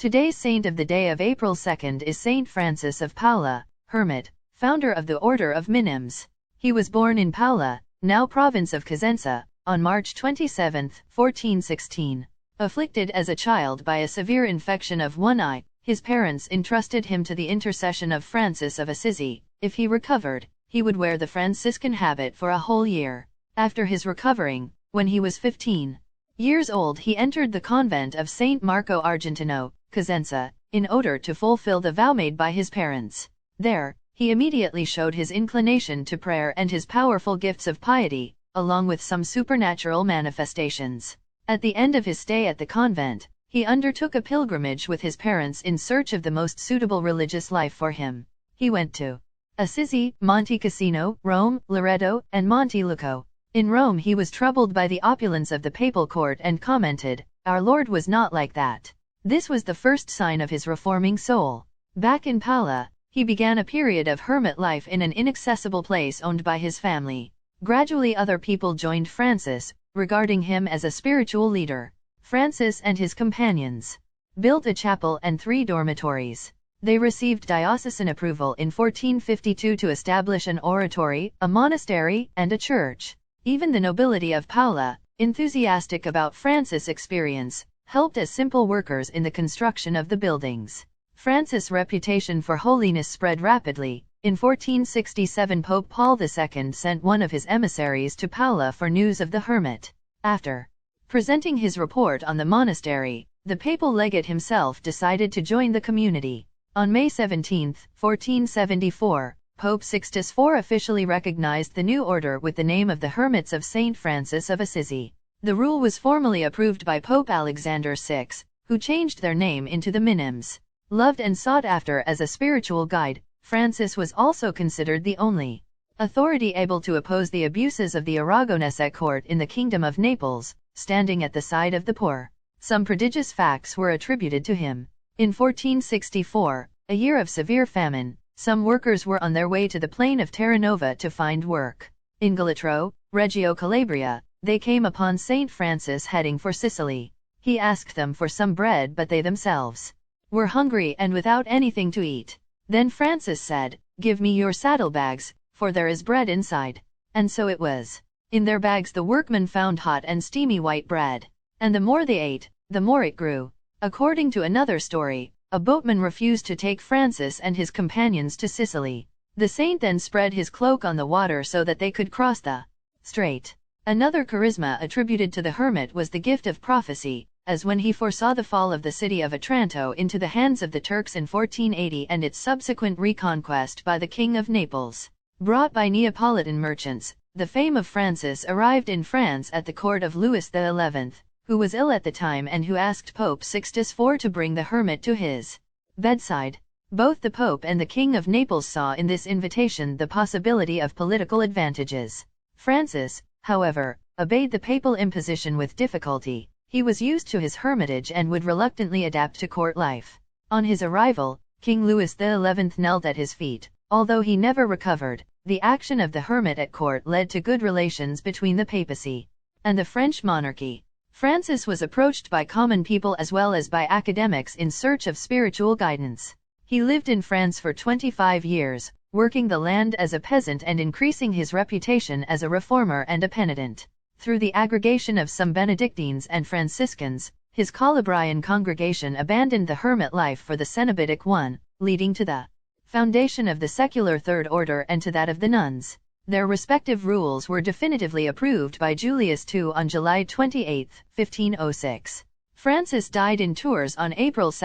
Today's saint of the day of April 2nd is Saint Francis of Paola, hermit, founder of the Order of Minims. He was born in Paola, now province of Cosenza, on March 27, 1416. Afflicted as a child by a severe infection of one eye, his parents entrusted him to the intercession of Francis of Assisi. If he recovered, he would wear the Franciscan habit for a whole year. After his recovering, when he was 15 years old, he entered the convent of Saint Marco Argentino, Cosenza, in order to fulfill the vow made by his parents. There, he immediately showed his inclination to prayer and his powerful gifts of piety, along with some supernatural manifestations. At the end of his stay at the convent, he undertook a pilgrimage with his parents in search of the most suitable religious life for him. He went to Assisi, Monte Cassino, Rome, Loreto, and Monte Luco. In Rome he was troubled by the opulence of the papal court and commented, "Our Lord was not like that." This was the first sign of his reforming soul. Back in Paola, he began a period of hermit life in an inaccessible place owned by his family. Gradually other people joined Francis, regarding him as a spiritual leader. Francis and his companions built a chapel and 3 dormitories. They received diocesan approval in 1452 to establish an oratory, a monastery, and a church. Even the nobility of Paola, enthusiastic about Francis' experience, helped as simple workers in the construction of the buildings. Francis' reputation for holiness spread rapidly. In 1467 Pope Paul II sent one of his emissaries to Paola for news of the hermit. After presenting his report on the monastery, the papal legate himself decided to join the community. On May 17, 1474, Pope Sixtus IV officially recognized the new order with the name of the Hermits of Saint Francis of Assisi. The rule was formally approved by Pope Alexander VI, who changed their name into the Minims. Loved and sought after as a spiritual guide, Francis was also considered the only authority able to oppose the abuses of the Aragonese court in the Kingdom of Naples, standing at the side of the poor. Some prodigious facts were attributed to him. In 1464, a year of severe famine, some workers were on their way to the plain of Terranova to find work. In Galatro, Reggio Calabria, they came upon Saint Francis heading for Sicily. He asked them for some bread, but they themselves were hungry and without anything to eat. Then Francis said, "Give me your saddlebags, for there is bread inside." And so it was. In their bags the workmen found hot and steamy white bread. And the more they ate, the more it grew. According to another story, a boatman refused to take Francis and his companions to Sicily. The saint then spread his cloak on the water so that they could cross the strait. Another charisma attributed to the hermit was the gift of prophecy, as when he foresaw the fall of the city of Otranto into the hands of the Turks in 1480 and its subsequent reconquest by the King of Naples. Brought by Neapolitan merchants, the fame of Francis arrived in France at the court of Louis XI, who was ill at the time and who asked Pope Sixtus IV to bring the hermit to his bedside. Both the Pope and the King of Naples saw in this invitation the possibility of political advantages. Francis, however, obeyed the papal imposition with difficulty. He was used to his hermitage and would reluctantly adapt to court life. On his arrival, King Louis XI knelt at his feet. Although he never recovered, the action of the hermit at court led to good relations between the papacy and the French monarchy. Francis was approached by common people as well as by academics in search of spiritual guidance. He lived in France for 25 years, working the land as a peasant and increasing his reputation as a reformer and a penitent. Through the aggregation of some Benedictines and Franciscans, his Calabrian congregation abandoned the hermit life for the Cenobitic one, leading to the foundation of the secular Third Order and to that of the nuns. Their respective rules were definitively approved by Julius II on July 28, 1506. Francis died in Tours on April 2,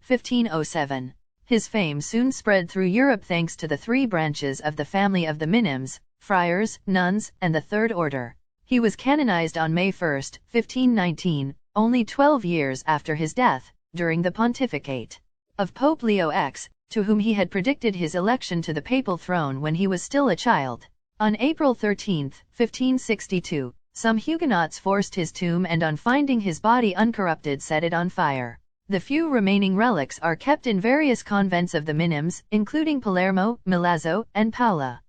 1507. His fame soon spread through Europe thanks to the 3 branches of the family of the Minims, friars, nuns, and the Third Order. He was canonized on May 1, 1519, only 12 years after his death, during the pontificate of Pope Leo X, to whom he had predicted his election to the papal throne when he was still a child. On April 13, 1562, some Huguenots forced his tomb and on finding his body uncorrupted set it on fire. The few remaining relics are kept in various convents of the Minims, including Palermo, Milazzo, and Paola.